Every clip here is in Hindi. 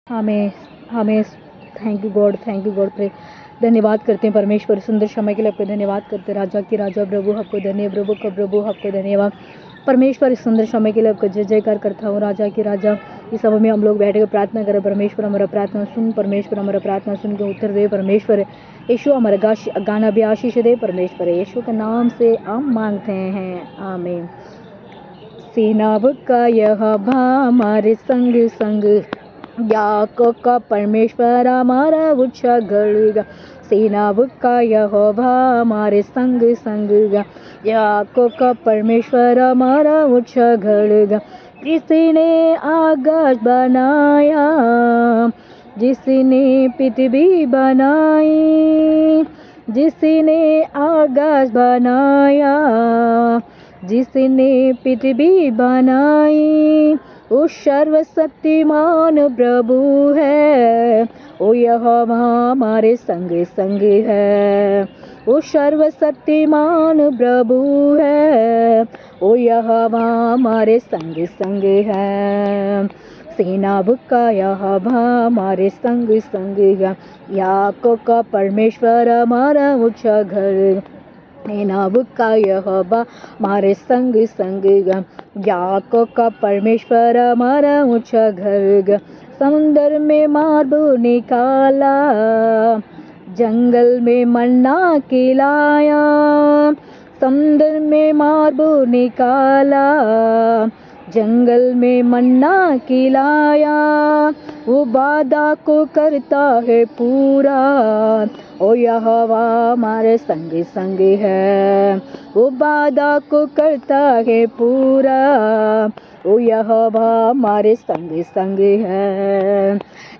हमें हमें थैंक यू गॉड प्रे धन्यवाद करते हैं परमेश्वर सुंदर समय के लिए आपको धन्यवाद करते हैं। राजा की राजा प्रभु आपको धन्यवाद, प्रभु का प्रभु आपको धन्यवाद। परमेश्वर इस सुंदर समय के लिए आपको जय जयकार करता हूँ। राजा की राजा इस समय में हम लोग बैठ कर प्रार्थना करें। परमेश्वर हमारा प्रार्थना सुन, परमेश्वर हमारा प्रार्थना सुन के उत्तर दे। परमेश्वर यीशु हमारा गाना भी आशीष दे। परमेश्वर यीशु के नाम से हम मांगते हैं, आमीन। सेनाओं का यहोवा हमारे संग संग, याकूब का परमेश्वर हमारा ऊंचा गढ़। सेनाओं का यहोवा हमारे संग संग, याकूब का परमेश्वर हमारा ऊंचा गढ़। जिसने आकाश बनाया, जिसने पृथ्वी बनाई, जिसने आकाश बनाया, जिसने पृथ्वी बनाई, वो सर्वशक्तिमान प्रभु है। ओ यहोवा हमारे संग संग है, वो सर्वशक्तिमान प्रभु है। ओ यहोवा हमारे संग संग है। सेनाओं का यहोवा हमारे संग संग है, याकूब का परमेश्वर हमारा ऊंचा घर। सेनाओं का यहोवा हमारे संग संग, याकूब का परमेश्वर हमारा ऊंचा घर। समुद्र में मार्ग निकाला, जंगल में मन्ना खिलाया। समुद्र में मार्ग निकाला, जंगल में मन्ना खिलाया। वो वादा को करता है पूरा, ओ यहोवा हमारे संग संग है। वो वादा को करता है पूरा, ओ यहोवा हमारे संग संग है।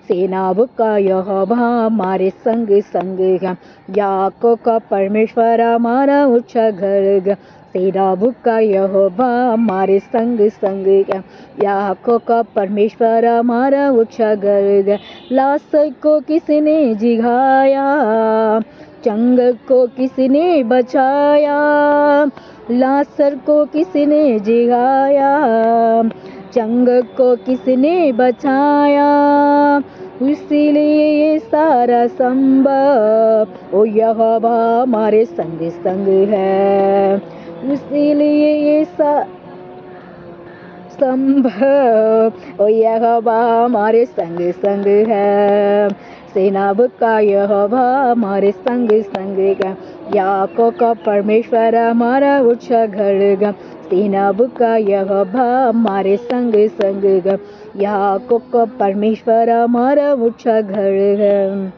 सेनाओं का यहोवा हमारे संग संग है, याकूब का परमेश्वर हमारा ऊंचा घर। सेनाओं का यहोवा हमारे संग संग है, याकूब का परमेश्वर हमारा ऊंचा घर। लाशर को किसने जिगाया, चंगल को किसने बचाया। लाशर को किसने जिगाया, चंगल को किसने बचाया। इसीलिए ये सारा संभव, ओ यहोवा हमारे संग संग है। इसीलिए ये संभव, ओ यहोवा हमारे संग संग है। सेनाओं का यहोवा हमारे संग संग है, याकूब का परमेश्वर हमारा ऊंचा घर। सेनाओं का यहोवा हमारे संग संग है, याकूब का परमेश्वर हमारा ऊंचा घर है।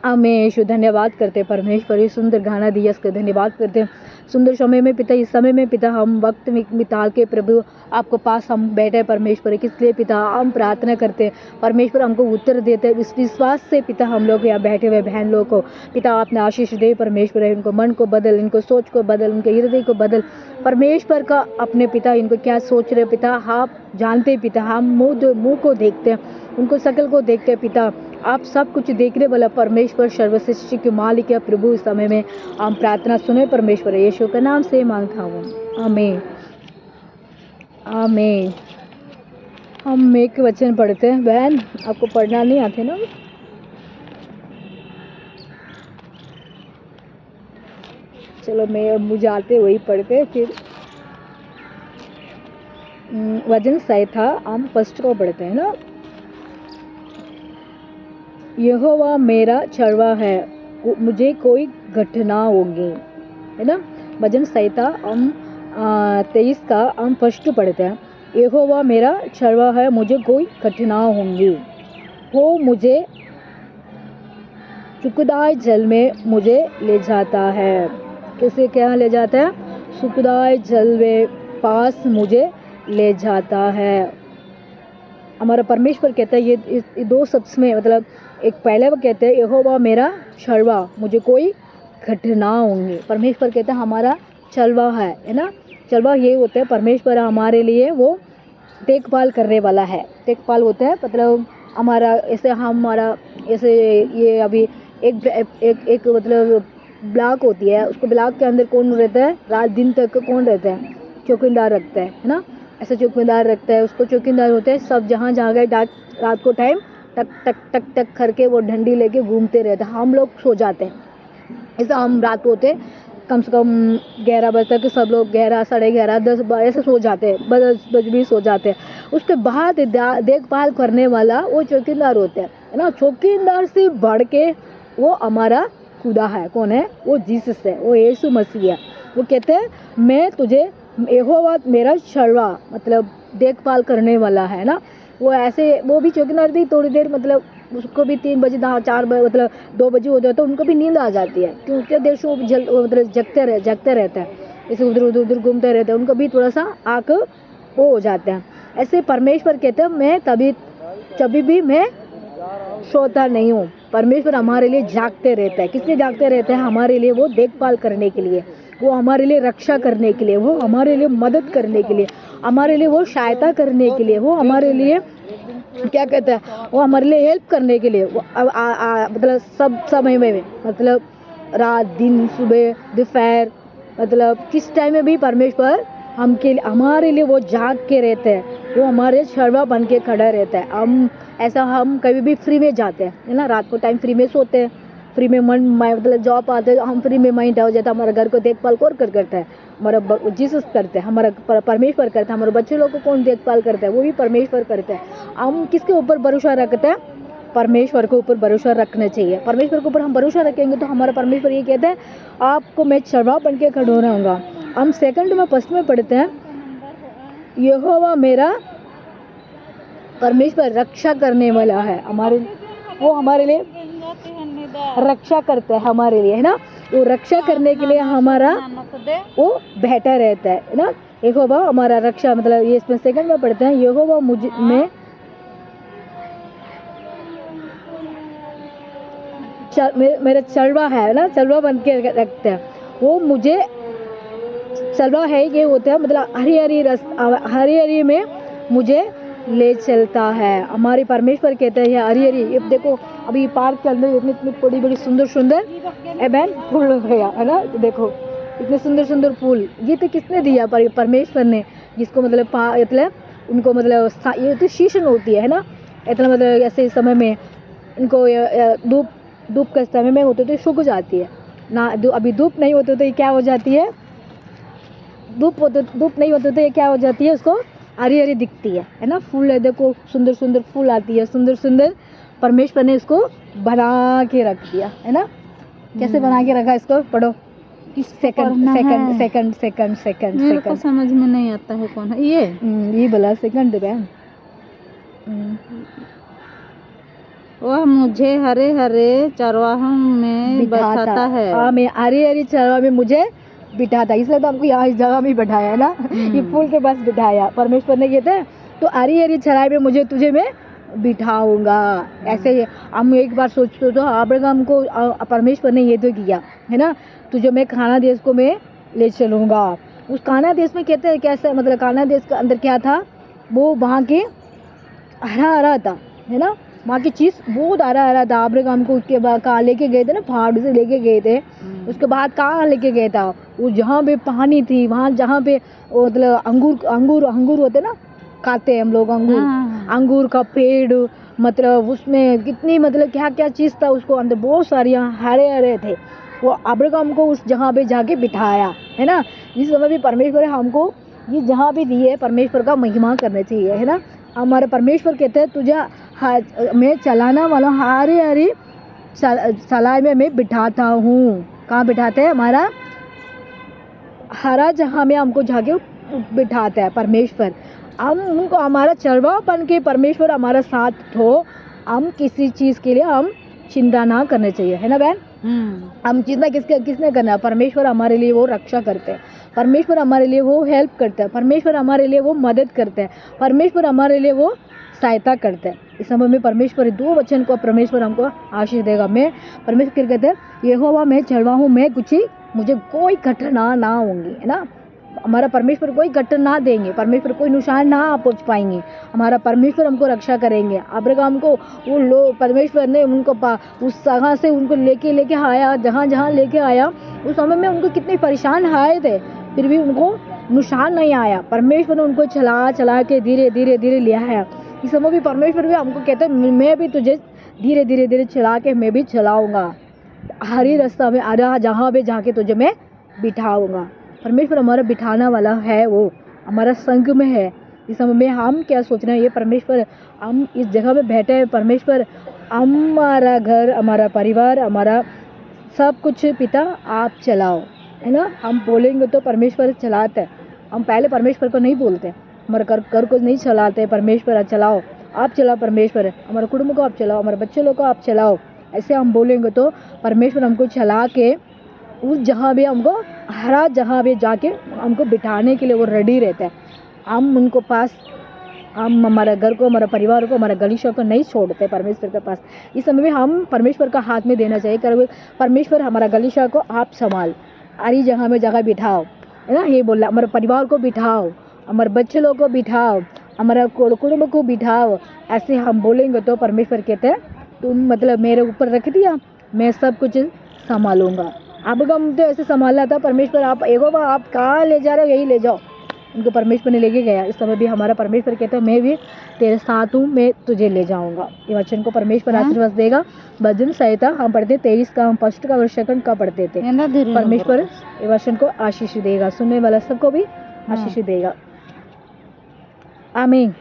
हमें यीशु धन्यवाद करते हैं परमेश्वर, ये सुंदर गाना दिया इसका धन्यवाद करते हैं। सुंदर समय में पिता, इस समय में पिता हम वक्त में बिता के प्रभु आपको पास हम बैठे परमेश्वर, किस लिए पिता हम प्रार्थना करते हैं परमेश्वर, हमको उत्तर देते हैं। इस विश्वास से पिता हम लोग यहाँ बैठे हुए बहन लोग को पिता आपने आशीष दे परमेश्वर। इनको मन को बदल, इनको सोच को बदल, उनके हृदय को बदल परमेश्वर का अपने पिता। इनको क्या सोच रहे पिता आप जानते पिता, हम मुँह को देखते हैं, उनको शकल को देखते हैं पिता, आप सब कुछ देखने वाला परमेश्वर सर्वश्रेष्ठ के मालिक है प्रभु। इस समय में हम प्रार्थना सुने परमेश्वर, यीशु के नाम से मांगता हूँ, आमीन आमीन। हम एक वचन पढ़ते हैं। बहन आपको पढ़ना नहीं आते ना? चलो मैं मुझे आते वही पढ़ते फिर। वचन संहिता हम फर्स्ट को पढ़ते हैं ना। यहोवा मेरा चरवा है, मुझे कोई घटना होगी, है ना। भजन संहिता हम 23 का हम फर्स्ट पढ़ते हैं। यहोवा मेरा चरवा है, मुझे कोई घटना होंगी। वो मुझे सुखदायक जल में मुझे ले जाता है। कैसे क्या ले जाता है? सुखदायक जल में पास मुझे ले जाता है। हमारा परमेश्वर कहता है ये दो शब्द में, मतलब एक पहले वो कहते हैं यहोवा मेरा चरवा, मुझे कोई घटना होंगी। परमेश्वर कहता है हमारा चरवा है ना। चरवा ये होता है परमेश्वर हमारे लिए वो देखभाल करने वाला है। देखभाल होता है मतलब हमारा ऐसे हमारा ऐसे ये अभी एक मतलब ब्लॉक होती है, उसको ब्लॉक के अंदर कौन रहता है? रात दिन तक कौन रहता है? चौकीदार रखता है ना। ऐसा चौकीदार रखता है, उसको चौकीदार होता है सब, जहाँ जहाँ गए रात को टाइम टक टक टक टक करके वो डंडी लेके घूमते रहते। हम लोग सो जाते हैं, ऐसा हम रात होते कम से कम 11 बजे तक सब लोग 11 साढ़े 11 10 ऐसे सो जाते हैं, 10 बजे भी सो जाते हैं। उसके बाद देखभाल करने वाला वो चौकीदार होता है ना। चौकीदार से बढ़ के वो हमारा खुदा है। कौन है? वो जीसस है, वो यीशु मसीह है। वो कहते हैं मैं तुझे यहोवा मेरा छड़वा, मतलब देखभाल करने वाला है ना। वो ऐसे वो भी चौकीदार भी थोड़ी देर मतलब उसको भी 3 बजे 4 बजे मतलब 2 बजे हो जाए तो उनको भी नींद आ जाती है, क्योंकि देर से वो मतलब जगते रहते हैं, ऐसे उधर घूमते रहते हैं, उनको भी थोड़ा सा आँख वो हो जाते हैं। ऐसे परमेश्वर कहते हैं मैं कभी भी मैं सोता नहीं हूँ। परमेश्वर हमारे लिए जागते रहता है। किस लिए जागते रहते हैं? हमारे लिए वो देखभाल करने के लिए, वो हमारे लिए रक्षा करने के लिए, वो हमारे लिए मदद करने के लिए, हमारे लिए वो सहायता करने के लिए, वो हमारे लिए क्या कहते हैं, वो हमारे लिए हेल्प करने के लिए। वो मतलब सब समय में मतलब रात दिन सुबह दोपहर मतलब किस टाइम में भी परमेश्वर हमारे लिए वो जाग के रहते हैं। वो हमारे छड़वा बन के खड़ा रहता है। हम कभी भी फ्री में जाते हैं है ना, रात को टाइम फ्री में सोते हैं, फ्री में मन मतलब जॉब आते हैं, हम फ्री में माइंड हो जाता है। हमारे घर को देखभाल कौन करता है? हमारा जीसस करते हैं, हमारा परमेश्वर करता है। हमारे बच्चे लोग को कौन देखभाल करता है? वो भी परमेश्वर करते हैं। हम किसके ऊपर भरोसा रखते हैं? परमेश्वर के ऊपर भरोसा रखना चाहिए। परमेश्वर के ऊपर हम भरोसा रखेंगे तो हमारा परमेश्वर ये कहते हैं आपको मैं छड़वा बन के खड़ा रहूँगा। हम सेकंड में फर्स्ट में पढ़ते हैं यहोवा मेरा परमेश्वर रक्षा करने वाला है हमारे, वो हमारे लिए रक्षा करता है हमारे लिए है ना। वो रक्षा करने के लिए हमारा वो बेहतर रहता है ना। यहोवा हमारा रक्षा मतलब ये इसमें सेकंड में पढ़ते हैं यहोवा मुझे में मेरा चलवा है ना, चलवा बन के रखते हैं। वो मुझे चलवा है ये होता है मतलब हरी हरी में मुझे ले चलता है। हमारे परमेश्वर कहते हैं ये हरी हरी, ये देखो अभी पार्क के अंदर इतनी बड़ी बड़ी सुंदर एबेन फूल हो गया है ना। देखो इतने सुंदर फूल, ये तो किसने दिया? परमेश्वर ने, जिसको मतलब उनको मतलब ये तो सीजन होती है ना, इतना मतलब ऐसे समय में इनको धूप के समय में होते तो सूख जाती है ना। अभी धूप नहीं होते तो ये क्या हो जाती है? धूप नहीं होते तो ये क्या हो जाती है? उसको हरी हरी दिखती है ना। फूल है देखो सुंदर फूल आती है, सुंदर परमेश्वर ने इसको बना के रख दिया है ना। कैसे बना के रखा? इसको पढ़ो। सेकंड मेरे को समझ में नहीं आता है कौन है ये बोला सेकंड बहन। वह मुझे हरे हरे चरवाहों में बैठाता है। हाँ, मैं हरी हरी चरवाह में मुझे बिठाता, इसलिए तो हमको यहाँ इस जगह में बिठाया है ना। ये फूल के पास बिठाया परमेश्वर ने कहते हैं तो हरी हरी चराई में मुझे तुझे मैं बिठाऊंगा। ऐसे हम एक बार सोचते तो अब्राहम को परमेश्वर ने ये तो किया है ना, तुझे मैं कानान देश को मैं ले चलूँगा। उस कानान देश में कहते हैं कैसे मतलब कानान देश के अंदर क्या था? वो वहाँ के हरा था है ना, वहाँ की चीज़ बहुत हरा था। अब्राहम को उसके बाद कहाँ लेके गए थे ना, पहाड़ से लेके गए थे। उसके बाद कहाँ लेके गया था? वो जहाँ पे पानी थी, वहाँ जहाँ पे मतलब अंगूर होते ना, खाते हैं हम लोग अंगूर का पेड़, मतलब उसमें कितनी मतलब क्या क्या चीज़ था उसको अंदर, बहुत सारी हरे थे। वो अब्राहम को उस जगह पे जाके बिठाया है ना। इस समय भी परमेश्वर हमको ये जहाँ भी दिए परमेश्वर का महिमा करना चाहिए है ना। हमारे परमेश्वर कहते हैं तुझे मैं चलाना वाला हरी हरी चलाई में मैं बिठाता हूँ। कहाँ बिठाते हैं? हमारा हरा जहाँ में हमको जाके बिठाता है परमेश्वर। हम उनको हमारा चरवा बन के परमेश्वर हमारा साथ हो, हम किसी चीज़ के लिए हम चिंता ना करना चाहिए है ना बहन। हम चिंता किसने करना है? परमेश्वर हमारे लिए वो रक्षा करते हैं, परमेश्वर हमारे लिए वो हेल्प करते हैं, परमेश्वर हमारे लिए वो मदद करते हैं, परमेश्वर हमारे लिए वो सहायता करते हैं। इस समय में परमेश्वर 2 वचन को परमेश्वर हमको आशीष देगा। मैं परमेश्वर कहते हैं यहोवा मैं चढ़वा हूँ, मैं कुछ मुझे कोई घटना ना होंगी है ना। हमारा परमेश्वर कोई घटना ना देंगे, परमेश्वर कोई नुकसान ना पहुँच पाएंगे, हमारा परमेश्वर हमको रक्षा करेंगे। अब्राहम को वो लोग परमेश्वर ने उनको उस जगह से उनको लेके आया, जहाँ लेके आया उस समय में उनको कितने परेशान आए थे, फिर भी उनको नुकसान नहीं आया। परमेश्वर ने उनको चला के धीरे धीरे लिया है। इस समय भी परमेश्वर भी हमको कहते हैं मैं भी तुझे धीरे धीरे धीरे चला के मैं भी चलाऊँगा, हर ही रास्ता में आ जहाँ भी जाके तुझे मैं बिठाऊँगा। परमेश्वर हमारा बिठाना वाला है, वो हमारा संग में है। इस समय में हम क्या सोच रहे हैं, ये परमेश्वर हम इस जगह में बैठे हैं, परमेश्वर हमारा घर, हमारा परिवार, हमारा सब कुछ पिता आप चलाओ, है ना। हम बोलेंगे तो परमेश्वर चलाते हैं, हम पहले परमेश्वर को नहीं बोलते, हमारे घर को नहीं चलाते, परमेश्वर चलाओ, आप चलाओ परमेश्वर, हमारे कुटुंब को आप चलाओ, हमारे बच्चे लोग को आप चलाओ, ऐसे हम बोलेंगे तो परमेश्वर हमको चला के उस जहाँ भी हमको हर जहाँ भी जाके हमको बिठाने के लिए वो रेडी रहते हैं। हम उनको पास, हम हमारे घर को, हमारे परिवार को, हमारे गलीशों को नहीं छोड़ते परमेश्वर के पास। इस समय में हम परमेश्वर का हाथ में देना चाहिए, कर परमेश्वर हमारा गलीशा को आप संभाल, हर जगह में जगह बिठाओ, है ना। ये बोला हमारे परिवार को बिठाओ, हमारे बच्चे लोग को बिठाओ, हमारा कुटुंब को बिठाओ। ऐसे हम बोलेंगे तो परमेश्वर कहते हैं तुम मतलब मेरे ऊपर रख दिया, मैं सब कुछ संभालूंगा। अब हम तो ऐसे संभालना था, परमेश्वर आप एगो बा आप कहाँ ले जा रहे हो, यही ले जाओ। उनको परमेश्वर ने लेके गया। इस समय भी हमारा परमेश्वर कहता है मैं भी तेरे साथ हूँ, मैं तुझे ले जाऊँगा। ये वचन को परमेश्वर आशीर्वाद देगा। भजन संहिता हम पढ़ते 23 का, हम 1 का और 2 का पढ़ते थे। परमेश्वर ये वचन को आशीष देगा, सुनने वाला सबको भी आशीष देगा। आमीन।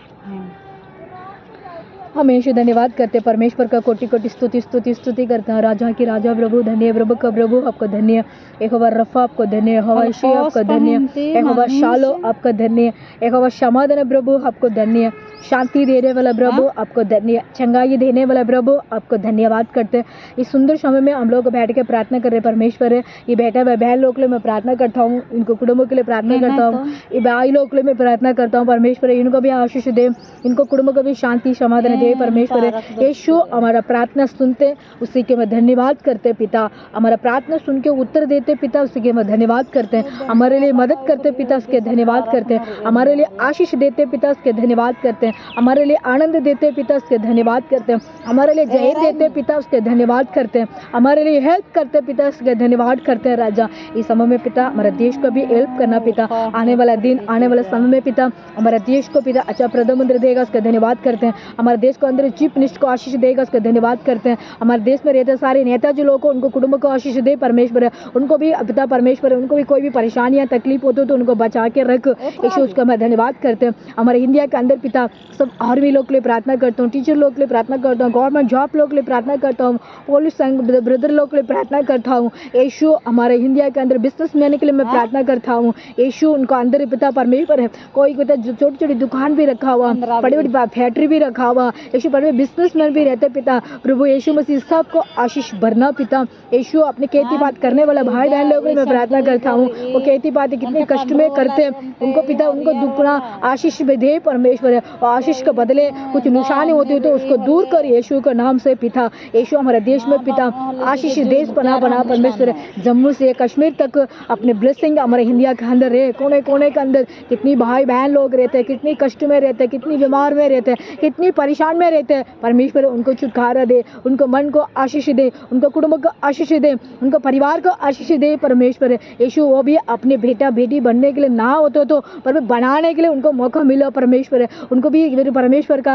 हमेशा धन्यवाद करते परमेश्वर का, कोटि कोटि स्तुति स्तुति स्तुति करता है। राजा की राजा प्रभु धन्य, प्रभु का प्रभु आपको धन्य, यहोवा रफा आपको धन्य, यहोवा यीशु आपको धन्य, यहोवा शालो आपको धन्य, यहोवा समाधान प्रभु आपको धन्य, शांति देने वाला प्रभु आपको धन्य, चंगाई देने वाला प्रभु आपको धन्यवाद करते हैं। इस सुंदर समय में हम लोग बैठ के प्रार्थना कर रहे हैं। परमेश्वर ये बैठा हुआ बहन लोग के लिए मैं प्रार्थना करता हूँ, इनको कुटुंबों के लिए प्रार्थना करता हूँ, ये भाई लोग के लिए मैं प्रार्थना करता हूँ। परमेश्वर इनको भी आशीष दे, इनको कुटुंबों को भी शांति समाधान दे। परमेश्वर यीशु हमारा प्रार्थना सुनते, उसी के मैं धन्यवाद करते पिता। हमारा प्रार्थना सुन के उत्तर देते पिता, उसी के मैं धन्यवाद करते हैं। हमारे लिए मदद करते पिता, उसके धन्यवाद करते हैं। हमारे लिए आशीष देते पिता, उसके धन्यवाद करते हैं। हमारे लिए आनंद देते पिता, उसके धन्यवाद करते हैं। हमारे लिए जय देते पिता, उसके धन्यवाद करते हैं। हमारे लिए हेल्प करते पिता, उसके धन्यवाद करते हैं। राजा इस समय में पिता हमारे देश को भी हेल्प करना पिता, आने वाला दिन, आने वाला समय में पिता हमारे देश को पिता अच्छा प्रधानमंत्री देगा, उसका धन्यवाद करते हैं। हमारे देश को अंदर चीफ मिनिस्टर को आशीष देगा, उसका धन्यवाद करते हैं। हमारे देश में रहते सारे नेताजी लोगों को, उनको कुटुंब को आशीष दे परमेश्वर, उनको भी पिता परमेश्वर, उनको भी कोई भी परेशानियां तकलीफ होती तो उनको बचा के रख यीशु, उसका मैं धन्यवाद करते हैं। हमारे इंडिया के अंदर पिता सब आर्मी लोग के लिए प्रार्थना करता हूँ, टीचर लोग के लिए प्रार्थना करता हूँ, गवर्नमेंट जॉब लोग के लिए प्रार्थना करता हूँ, पुलिस ब्रदर लोग के लिए प्रार्थना करता हूँ। यीशु हमारे इंडिया के अंदर बिजनेसमैन के लिए मैं प्रार्थना करता हूँ। यीशु उनको अंदर पिता परमेश्वर है, कोई पिता छोटी छोटी दुकान भी रखा हुआ, बड़ी बड़ी फैक्ट्री भी रखा हुआ, यीशु बड़े बिजनेसमैन भी रहते पिता। प्रभु यीशु मसीह सबको आशीष भरना पिता। यीशु अपने खेती बात करने वाला भाई बहन लोग मैं प्रार्थना करता हूँ, वो खेती बात कितने कष्ट में करते हैं, उनको पिता उनको दुगना आशीष भी दे परमेश्वर। आशीष के बदले कुछ नुकसानी होती है तो उसको दूर कर यीशु के नाम से पिता। यीशु हमारे देश में पिता आशीष देश बना परमेश्वर, जम्मू से कश्मीर तक अपने ब्लेसिंग हमारे इंडिया के अंदर है। कोने कोने के अंदर कितनी भाई बहन लोग रहते हैं, कितनी कष्ट में रहते हैं, कितनी बीमार में रहते हैं, कितनी परेशान में रहते हैं। परमेश्वर उनको छुटकारा दे, उनको मन को आशीष दे, उनको कुटुंब को आशीष दे, उनको परिवार को आशीष दे परमेश्वर। यीशु वो भी अपने बेटा बेटी बनने के लिए ना होते तो पर बनाने के लिए उनको मौका मिला परमेश्वर। उनको भी परमेश्वर का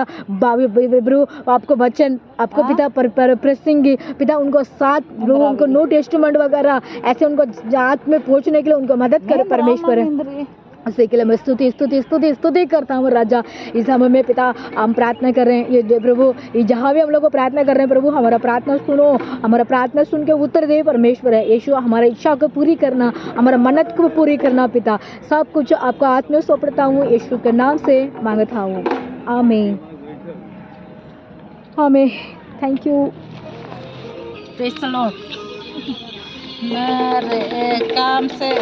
आपको वचन, आपको पिता प्रेसिंग पिता उनको साथ उनको नो टेस्टमेंट वगैरह ऐसे उनको जात में पहुंचने के लिए उनको मदद करे परमेश्वर। उसी के लिए मैं स्तुति स्तुति स्तुति स्तुति करता हूँ राजा। इस समय में पिता हम प्रार्थना कर रहे हैं, ये प्रभु ये जहाँ भी हम लोग को प्रार्थना कर रहे हैं प्रभु, हमारा प्रार्थना सुनो, हमारा प्रार्थना सुन के उत्तर दे परमेश्वर है। यीशु हमारा इच्छा को पूरी करना, हमारा मन्नत को पूरी करना पिता, सब कुछ आपको हाथ में सौंपता हूँ, यीशु के नाम से मांगता हूँ, आमीन आमीन। Thank you. Praise the Lord. मेरे काम से